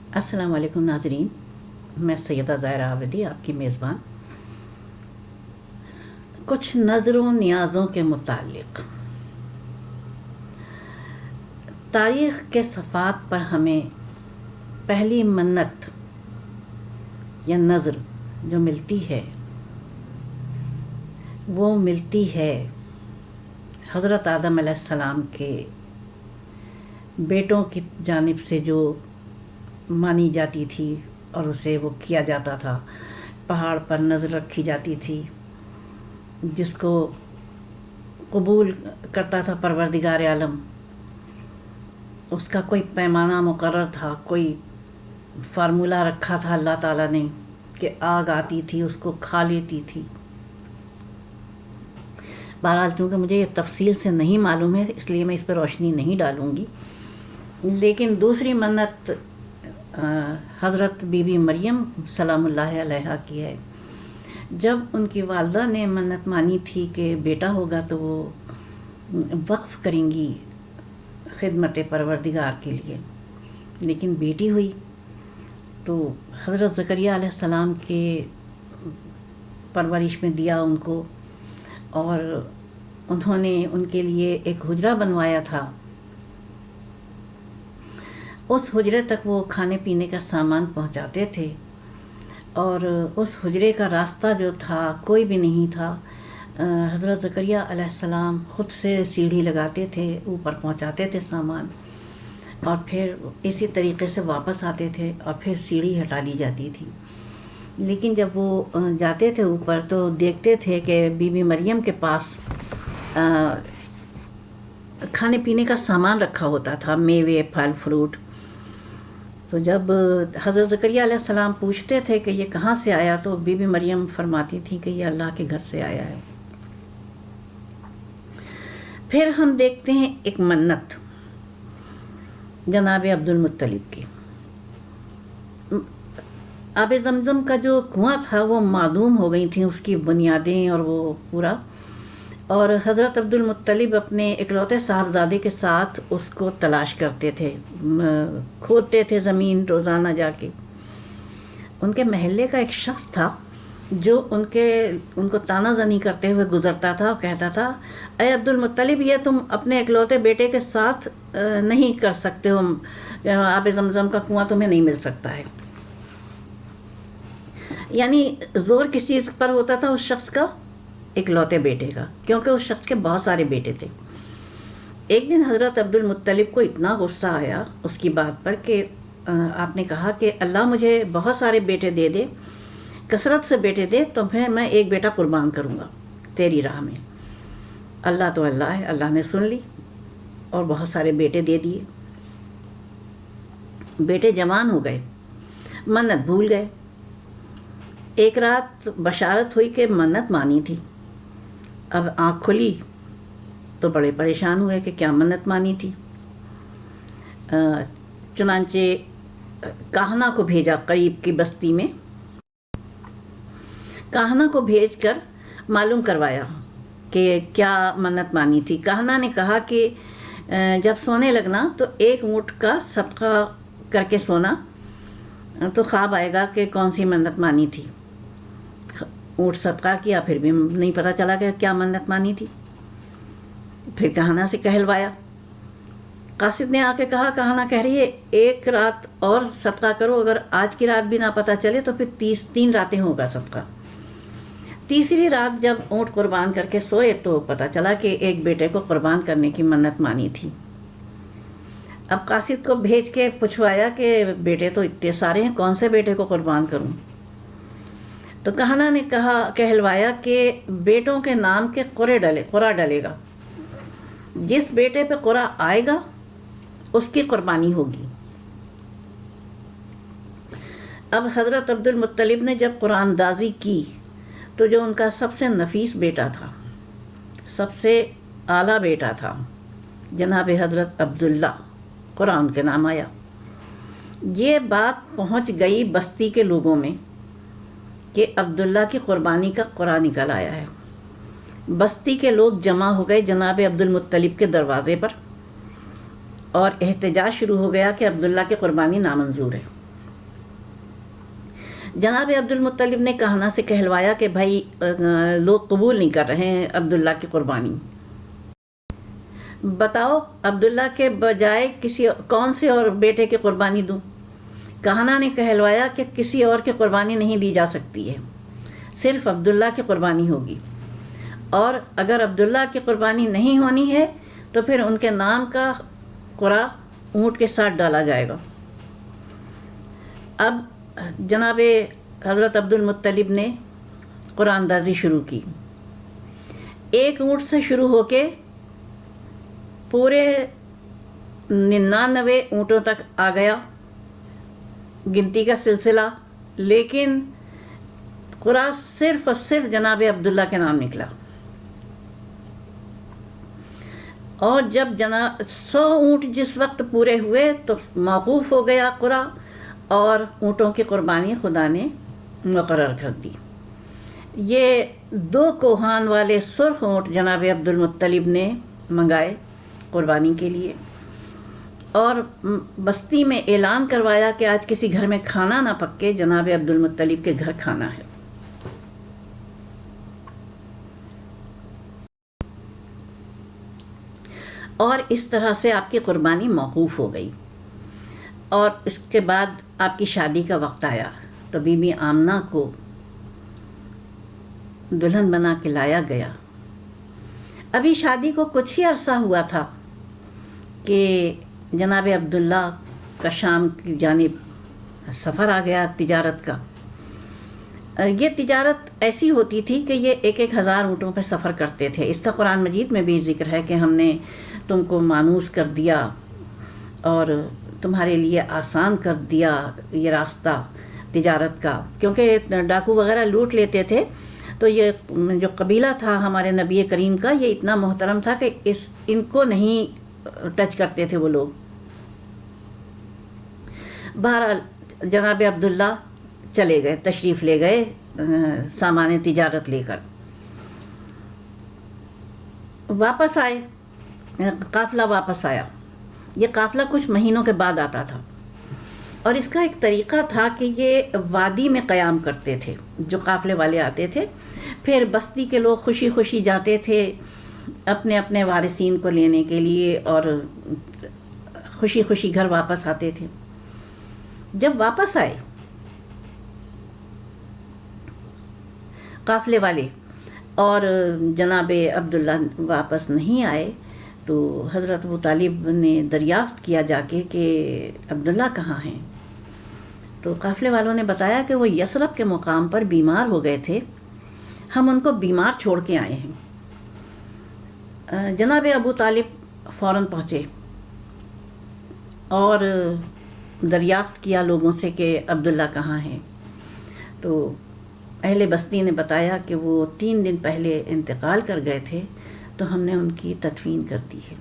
السلام علیکم ناظرین، میں سیدہ ظاہرہ عابدی آپ کی میزبان۔ کچھ نظروں نیازوں کے متعلق تاریخ کے صفحات پر ہمیں پہلی منت یا نظر جو ملتی ہے وہ ملتی ہے حضرت آدم علیہ السلام کے بیٹوں کی جانب سے، جو مانی جاتی تھی اور اسے وہ کیا جاتا تھا۔ پہاڑ پر نظر رکھی جاتی تھی، جس کو قبول کرتا تھا پروردگار عالم۔ اس کا کوئی پیمانہ مقرر تھا، کوئی فارمولہ رکھا تھا اللہ تعالیٰ نے کہ آگ آتی تھی اس کو کھا لیتی تھی۔ بہرحال چونکہ مجھے یہ تفصیل سے نہیں معلوم ہے، اس لیے میں اس پہ روشنی نہیں ڈالوں گی۔ لیکن دوسری منت حضرت بی بی مریم سلام اللہ علیہا کی ہے۔ جب ان کی والدہ نے منت مانی تھی کہ بیٹا ہوگا تو وہ وقف کریں گی خدمت پروردگار کے لیے، لیکن بیٹی ہوئی تو حضرت زکریا علیہ السلام کے پرورش میں دیا ان کو، اور انہوں نے ان کے لیے ایک حجرہ بنوایا تھا۔ اس حجرے تک وہ کھانے پینے کا سامان پہنچاتے تھے، اور اس حجرے کا راستہ جو تھا کوئی بھی نہیں تھا۔ حضرت زکریا علیہ السلام خود سے سیڑھی لگاتے تھے، اوپر پہنچاتے تھے سامان، اور پھر اسی طریقے سے واپس آتے تھے، اور پھر سیڑھی ہٹا لی جاتی تھی۔ لیکن جب وہ جاتے تھے اوپر تو دیکھتے تھے کہ بی بی مریم کے پاس کھانے پینے کا سامان رکھا ہوتا تھا، میوے، پھل فروٹ۔ تو جب حضرت زکریا علیہ السلام پوچھتے تھے کہ یہ کہاں سے آیا، تو بی بی مریم فرماتی تھی کہ یہ اللہ کے گھر سے آیا ہے۔ پھر ہم دیکھتے ہیں ایک منت جناب عبد المطلب کی۔ آب زمزم کا جو کنواں تھا وہ معدوم ہو گئی تھیں اس کی بنیادیں اور وہ پورا، اور حضرت عبد المطلب اپنے اکلوتے صاحبزادے کے ساتھ اس کو تلاش کرتے تھے، کھودتے تھے زمین روزانہ جا کے۔ ان کے محلے کا ایک شخص تھا جو ان کو طعنہ زنی کرتے ہوئے گزرتا تھا اور کہتا تھا، اے عبد المطلب، یہ تم اپنے اکلوتے بیٹے کے ساتھ نہیں کر سکتے ہو، آب زمزم کا کنواں تمہیں نہیں مل سکتا ہے۔ یعنی زور کس چیز پر ہوتا تھا؟ اس شخص کا اکلوتے بیٹے کا، کیونکہ اس شخص کے بہت سارے بیٹے تھے۔ ایک دن حضرت عبد المطلب کو اتنا غصہ آیا اس کی بات پر کہ آپ نے کہا کہ اللہ مجھے بہت سارے بیٹے دے دے، کثرت سے بیٹے دے، تو پھر میں ایک بیٹا قربان کروں گا تیری راہ میں۔ اللہ تو اللہ ہے، اللہ نے سن لی اور بہت سارے بیٹے دے دیے۔ بیٹے جوان ہو گئے، منت بھول گئے۔ ایک رات بشارت ہوئی کہ منت مانی تھی۔ اب آنکھ کھلی تو بڑے پریشان ہوئے کہ کیا منت مانی تھی۔ چنانچہ کاہنہ کو بھیجا قریب کی بستی میں، کاہنہ کو بھیج کر معلوم کروایا کہ کیا منت مانی تھی۔ کاہنہ نے کہا کہ جب سونے لگنا تو ایک اونٹ کا صدقہ کر کے سونا تو خواب آئے گا کہ کون سی منت مانی تھی۔ اونٹ صدقہ کیا، پھر بھی نہیں پتہ چلا کہ کیا منت مانی تھی۔ پھر کاہنہ سے کہلوایا۔ قاصد نے آ کے کہا، کاہنہ کہہ رہی ہے ایک رات اور صدقہ کرو، اگر آج کی رات بھی نہ پتہ چلے تو پھر 3 راتیں ہوگا صدقہ۔ تیسری رات جب اونٹ قربان کر کے سوئے تو پتہ چلا کہ ایک بیٹے کو قربان کرنے کی منت مانی تھی۔ اب قاصد کو بھیج کے پوچھوایا کہ بیٹے تو اتنے سارے ہیں، کون سے بیٹے کو قربان کروں؟ تو کاہنہ نے کہلوایا کہ بیٹوں کے نام کے قرعہ ڈلے گا، جس بیٹے پہ قرعہ آئے گا اس کی قربانی ہوگی۔ اب حضرت عبد المطلب نے جب قرآن اندازی کی تو جو ان کا سب سے نفیس بیٹا تھا، سب سے اعلیٰ بیٹا تھا، جناب حضرت عبداللہ، قرآن کے نام آیا۔ یہ بات پہنچ گئی بستی کے لوگوں میں کہ عبداللہ کی قربانی کا قرعہ نکل آیا ہے۔ بستی کے لوگ جمع ہو گئے جناب عبد المطلب کے دروازے پر، اور احتجاج شروع ہو گیا کہ عبداللہ کی قربانی نامنظور ہے۔ جناب عبد المطلب نے کہنا سے کہلوایا کہ بھائی لوگ قبول نہیں کر رہے ہیں عبداللہ کی قربانی، بتاؤ عبداللہ کے بجائے کون سے اور بیٹے کی قربانی دوں؟ کہنا نے کہلوایا کہ کسی اور کی قربانی نہیں دی جا سکتی ہے، صرف عبداللہ کی قربانی ہوگی، اور اگر عبداللہ کی قربانی نہیں ہونی ہے تو پھر ان کے نام کا قرعہ اونٹ کے ساتھ ڈالا جائے گا۔ اب جناب حضرت عبد المطلب نے قرعہ اندازی شروع کی، ایک اونٹ سے شروع ہو کے پورے 99 اونٹوں تک آ گیا گنتی کا سلسلہ، لیکن قرعہ صرف اور صرف جناب عبداللہ کے نام نکلا، اور جب 100 اونٹ جس وقت پورے ہوئے تو موقوف ہو گیا قرعہ، اور اونٹوں کی قربانی خدا نے مقرر کر دی۔ یہ 2 کوہان والے سرخ اونٹ جناب عبد المطلب نے منگائے قربانی کے لیے، اور بستی میں اعلان کروایا کہ آج کسی گھر میں کھانا نہ پکے، جناب عبد المطلب کے گھر کھانا ہے۔ اور اس طرح سے آپ کی قربانی موقوف ہو گئی، اور اس کے بعد آپ کی شادی کا وقت آیا تو بی بی آمنہ کو دلہن بنا کے لایا گیا۔ ابھی شادی کو کچھ ہی عرصہ ہوا تھا کہ جناب عبداللہ کا شام کی جانب سفر آ گیا تجارت کا۔ یہ تجارت ایسی ہوتی تھی کہ یہ 1,000 اونٹوں پہ سفر کرتے تھے۔ اس کا قرآن مجید میں بھی ذکر ہے کہ ہم نے تم کو مانوس کر دیا اور تمہارے لیے آسان کر دیا یہ راستہ تجارت کا، کیونکہ ڈاکو وغیرہ لوٹ لیتے تھے، تو یہ جو قبیلہ تھا ہمارے نبی کریم کا، یہ اتنا محترم تھا کہ ان کو نہیں ٹچ کرتے تھے وہ لوگ۔ بہرحال جناب عبداللہ چلے گئے، تشریف لے گئے سامان تجارت لے کر، واپس آئے، قافلہ واپس آیا۔ یہ قافلہ کچھ مہینوں کے بعد آتا تھا، اور اس کا ایک طریقہ تھا کہ یہ وادی میں قیام کرتے تھے جو قافلے والے آتے تھے، پھر بستی کے لوگ خوشی خوشی جاتے تھے اپنے اپنے وارثین کو لینے کے لیے، اور خوشی خوشی گھر واپس آتے تھے۔ جب واپس آئے قافلے والے اور جناب عبداللہ واپس نہیں آئے، تو حضرت ابو طالب نے دریافت کیا جا کے کہ عبداللہ کہاں ہیں؟ تو قافلے والوں نے بتایا کہ وہ یثرب کے مقام پر بیمار ہو گئے تھے، ہم ان کو بیمار چھوڑ کے آئے ہیں۔ جناب ابو طالب فوراً پہنچے اور دریافت کیا لوگوں سے کہ عبداللہ کہاں ہیں، تو اہل بستی نے بتایا کہ وہ 3 دن پہلے انتقال کر گئے تھے، تو ہم نے ان کی تدفین کر دی ہے۔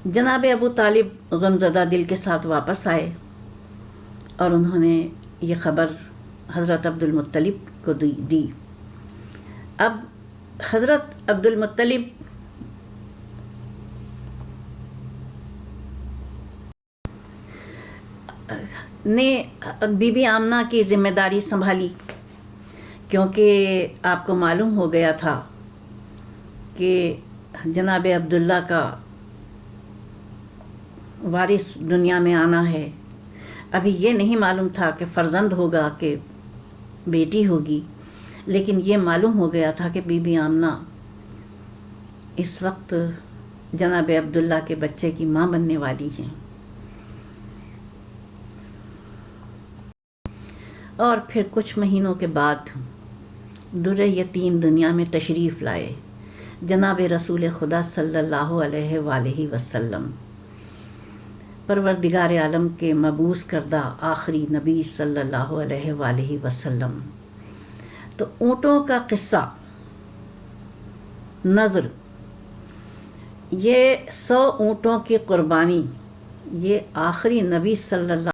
جناب ابو طالب غمزدہ دل کے ساتھ واپس آئے، اور انہوں نے یہ خبر حضرت عبد المطلب کو دی۔ اب حضرت عبد المطلب نے بی بی آمنہ کی ذمہ داری سنبھالی، کیونکہ آپ کو معلوم ہو گیا تھا کہ جناب عبداللہ کا وارث دنیا میں آنا ہے۔ ابھی یہ نہیں معلوم تھا کہ فرزند ہوگا کہ بیٹی ہوگی، لیکن یہ معلوم ہو گیا تھا کہ بی بی آمنہ اس وقت جناب عبداللہ کے بچے کی ماں بننے والی ہیں۔ اور پھر کچھ مہینوں کے بعد در یتیم دنیا میں تشریف لائے جناب رسول خدا صلی اللہ علیہ وآلہ وسلم، پروردگار عالم کے مبعوث کردہ آخری نبی صلی اللہ علیہ وآلہ وسلم۔ تو اونٹوں کا قصہ، نظر، یہ 100 اونٹوں کی قربانی، یہ آخری نبی صلی اللہ